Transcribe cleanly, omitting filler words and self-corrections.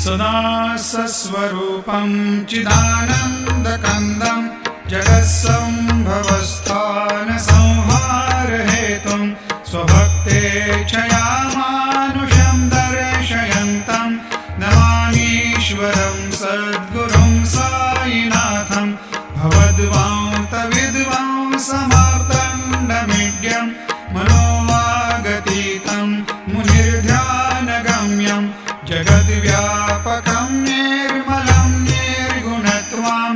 सदा सस्वरूपं चिदानन्दकन्दं जगत्सम्भवस्थानसंहारहेतुं स्वभक्तेच्छयामानुषं दर्शयन्तं नमामीश्वरं सद्गुरुं साईनाथं भवद्वान्तविद्वांसमार्तण्डमीड्यं मनोवागतीतं मुनिर्ध्यानगम्यं जगद्व्यापकं निर्मलं निर्गुणत्वं